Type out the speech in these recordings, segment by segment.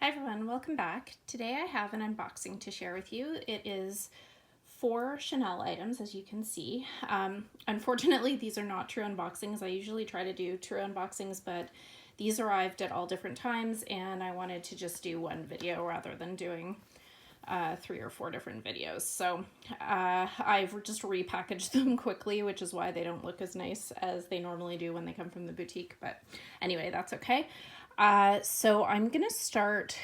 Hi everyone, welcome back. Today I have an unboxing to share with you. It is 4 Chanel items, as you can see. Unfortunately, these are not true unboxings. I usually try to do true unboxings, but these arrived at all different times and I wanted to just do one video rather than doing 3 or 4 different videos. So I've just repackaged them quickly, which is why they don't look as nice as they normally do when they come from the boutique. But anyway, that's okay. So I'm gonna start,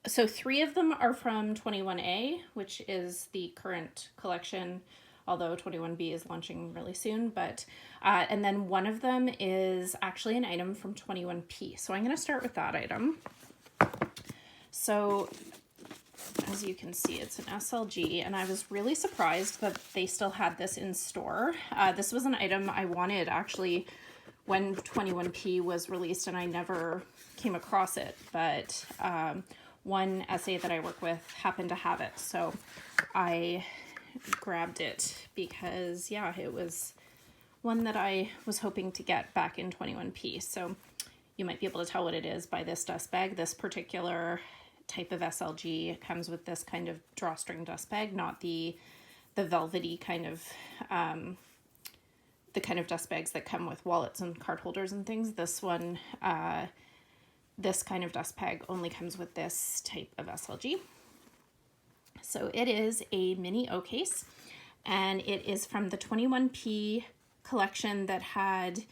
so 3 of them are from 21A, which is the current collection, although 21B is launching really soon, but, and then one of them is actually an item from 21P. So I'm gonna start with that item. So as you can see, it's an SLG, and I was really surprised that they still had this in store. This was an item I wanted actually when 21P was released, and I never came across it, but one SA that I work with happened to have it, so I grabbed it because, yeah, it was one that I was hoping to get back in 21P. So you might be able to tell what it is by this dust bag. This particular type of SLG comes with this kind of drawstring dust bag, not the velvety kind of the kind of dust bags that come with wallets and card holders and things. This one, this kind of dust bag only comes with this type of SLG. So it is a mini O case, and it is from the 21P collection that had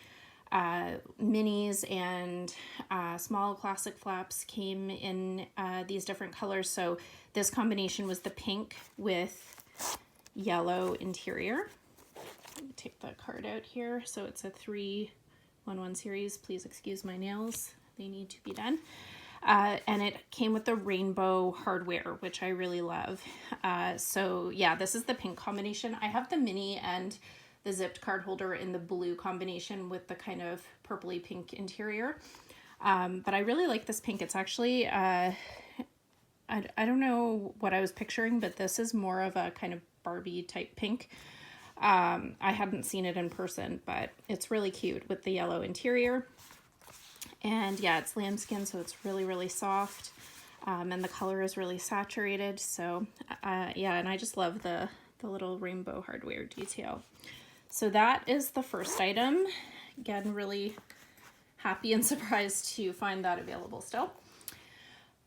minis and small classic flaps came in these different colors. So this combination was the pink with yellow interior. Let me take the card out here. So it's a 311 series. Please excuse my nails. They need to be done. And it came with the rainbow hardware, which I really love. So yeah, this is the pink combination. I have the mini and the zipped card holder in the blue combination with the kind of purpley pink interior. But I really like this pink. It's actually, I don't know what I was picturing, but this is more of a kind of Barbie type pink. I hadn't seen it in person, but it's really cute with the yellow interior. And yeah, it's lambskin, so it's really, really soft. And the color is really saturated. So yeah, and I just love the little rainbow hardware detail. So that is the first item. Again, really happy and surprised to find that available still.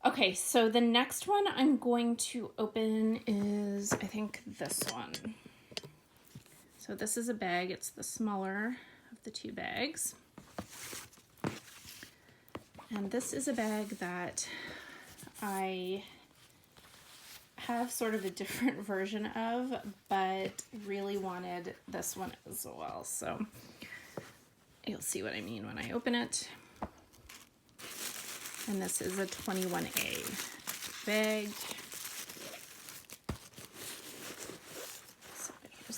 Okay, so the next one I'm going to open is, I think, this one. So this is a bag. It's the smaller of the 2 bags. And this is a bag that I have sort of a different version of, but really wanted this one as well. So you'll see what I mean when I open it. And this is a 21A bag.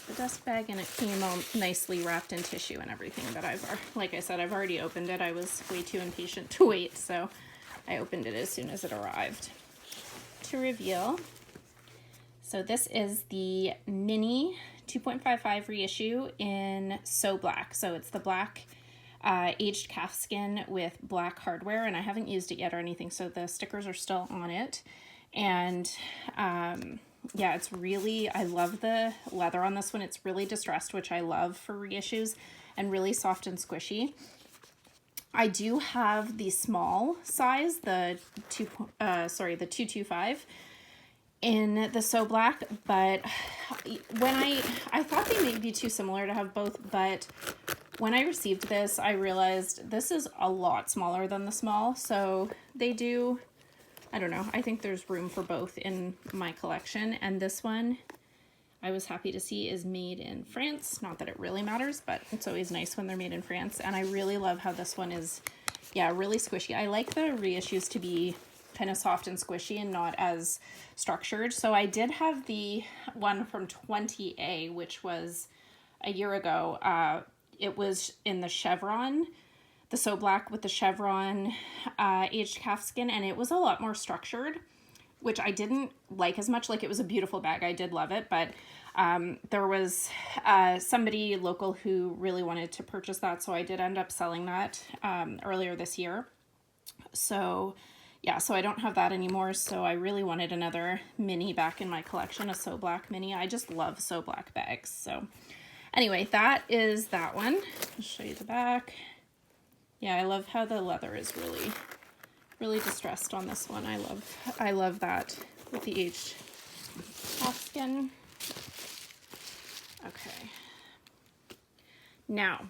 The dust bag, and it came all nicely wrapped in tissue and everything, but like I said, I've already opened it. I was way too impatient to wait, so I opened it as soon as it arrived. To reveal, so this is the mini 2.55 reissue in So Black. So it's the black aged calfskin with black hardware, and I haven't used it yet or anything, so the stickers are still on it. And yeah, it's really, I love the leather on this one. It's really distressed, which I love for reissues, and really soft and squishy. I do have the small size, the 225 in the So Black, but when I thought they may be too similar to have both, but when I received this, I realized this is a lot smaller than the small, so they do, I don't know, I think there's room for both in my collection. And this one, I was happy to see, is made in France. Not that it really matters, but it's always nice when they're made in France. And I really love how this one is, yeah, really squishy. I like the reissues to be kind of soft and squishy and not as structured. So I did have the one from 20A, which was a year ago. It was in the chevron, the So Black with the chevron aged calfskin, and it was a lot more structured, which I didn't like as much. Like, it was a beautiful bag. I did love it, but there was somebody local who really wanted to purchase that, so I did end up selling that earlier this year. So yeah, so I don't have that anymore, so I really wanted another mini back in my collection, a So Black mini. I just love So Black bags. So anyway, that is that one. I'll show you the back. Yeah, I love how the leather is really distressed on this one. I love that with the aged calfskin. Okay. Now,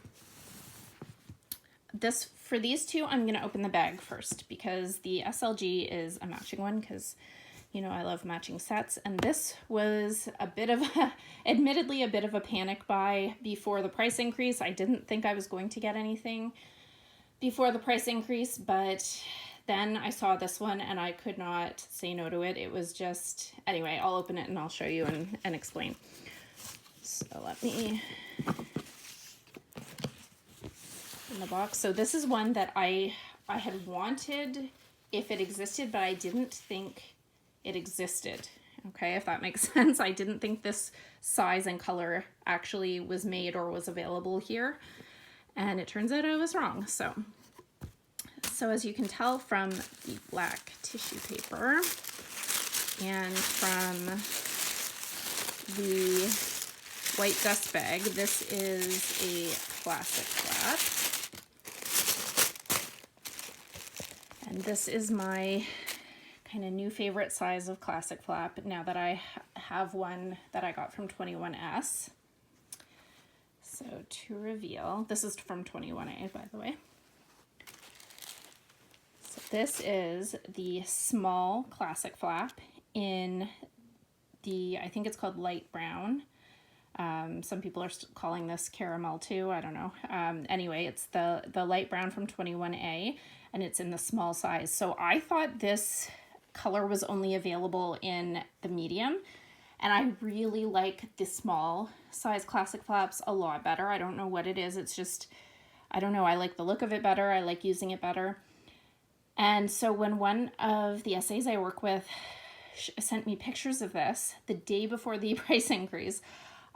for these two, I'm going to open the bag first because the SLG is a matching one because, you know, I love matching sets. And this was admittedly a bit of a panic buy before the price increase. I didn't think I was going to get anything before the price increase, but then I saw this one and I could not say no to it. It was just, anyway, I'll open it and I'll show you and explain. So let me, in the box. So this is one that I had wanted if it existed, but I didn't think it existed. Okay, if that makes sense. I didn't think this size and color actually was made or was available here. And it turns out I was wrong. So as you can tell from the black tissue paper and from the white dust bag, this is a classic flap. And this is my kind of new favorite size of classic flap now that I have one that I got from 21S. So to reveal, this is from 21A, by the way. So this is the small classic flap in the, I think it's called light brown. Some people are calling this caramel too. I don't know. Anyway, it's the light brown from 21A, and it's in the small size. So I thought this color was only available in the medium, and I really like the small size classic flaps a lot better. I don't know what it is. It's just, I don't know. I like the look of it better. I like using it better. And so when one of the SAs I work with sent me pictures of this the day before the price increase,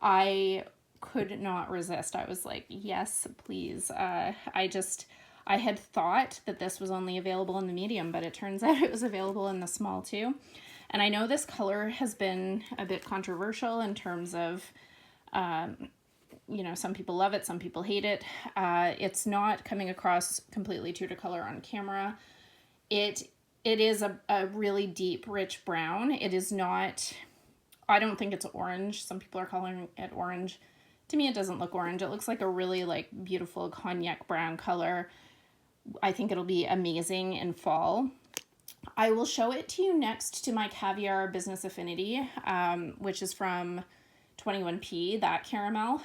I could not resist. I was like, yes, please. I had thought that this was only available in the medium, but it turns out it was available in the small too. And I know this color has been a bit controversial in terms of, you know, some people love it, some people hate it. It's not coming across completely true to color on camera. It is a really deep, rich brown. It is not, I don't think it's orange. Some people are calling it orange. To me, it doesn't look orange. It looks like a really beautiful cognac brown color. I think it'll be amazing in fall. I will show it to you next to my Caviar Business Affinity, which is from 21P, that caramel.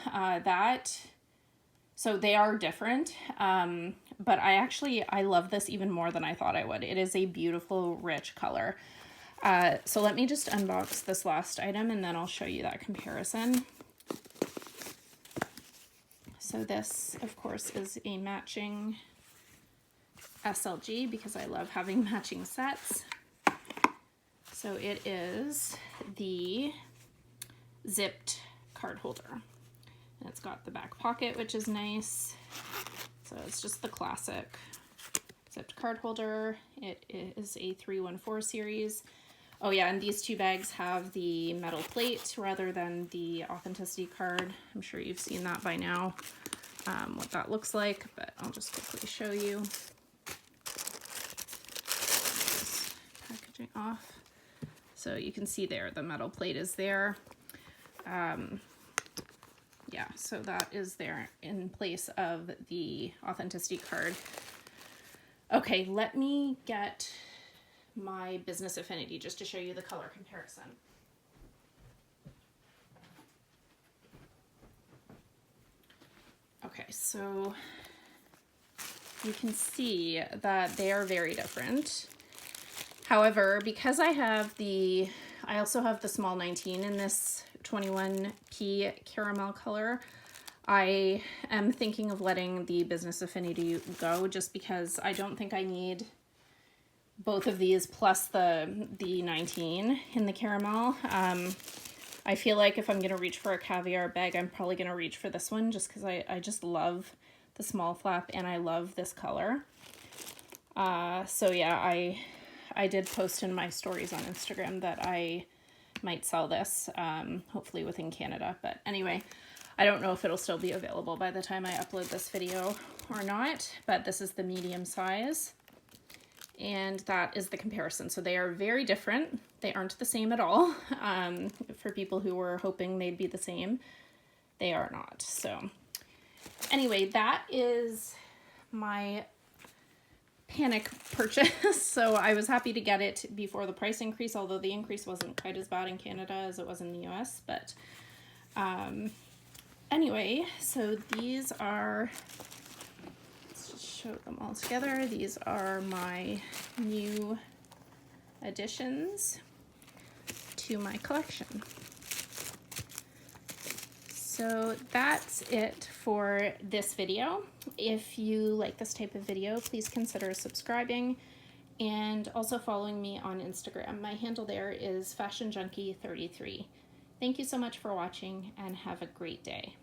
So they are different, but I love this even more than I thought I would. It is a beautiful, rich color. So let me just unbox this last item and then I'll show you that comparison. So this, of course, is a matching SLG because I love having matching sets. So it is the zipped card holder. And it's got the back pocket, which is nice. So it's just the classic zipped card holder. It is a 314 series. Oh yeah, and these two bags have the metal plate rather than the authenticity card. I'm sure you've seen that by now, what that looks like, but I'll just quickly show you. Packaging off. So you can see there, the metal plate is there. Yeah, so that is there in place of the authenticity card. Okay, let me get my Business Affinity just to show you the color comparison. Okay, so you can see that they are very different. However, because I also have the small 19 in this 21P caramel color, I am thinking of letting the Business Affinity go just because I don't think I need both of these plus the 19 in the caramel. I feel like if I'm going to reach for a Caviar bag, I'm probably going to reach for this one just because I just love the small flap and I love this color. So yeah, I did post in my stories on Instagram that I might sell this, hopefully within Canada. But anyway, I don't know if it'll still be available by the time I upload this video or not, but this is the medium size. And that is the comparison. So they are very different. They aren't the same at all. For people who were hoping they'd be the same, they are not. So anyway, that is my panic purchase. So I was happy to get it before the price increase, although the increase wasn't quite as bad in Canada as it was in the US. But anyway, so these are, let's just show them all together. These are my new additions to my collection. So that's it for this video. If you like this type of video, please consider subscribing and also following me on Instagram. My handle there is FashionJunkie33. Thank you so much for watching and have a great day.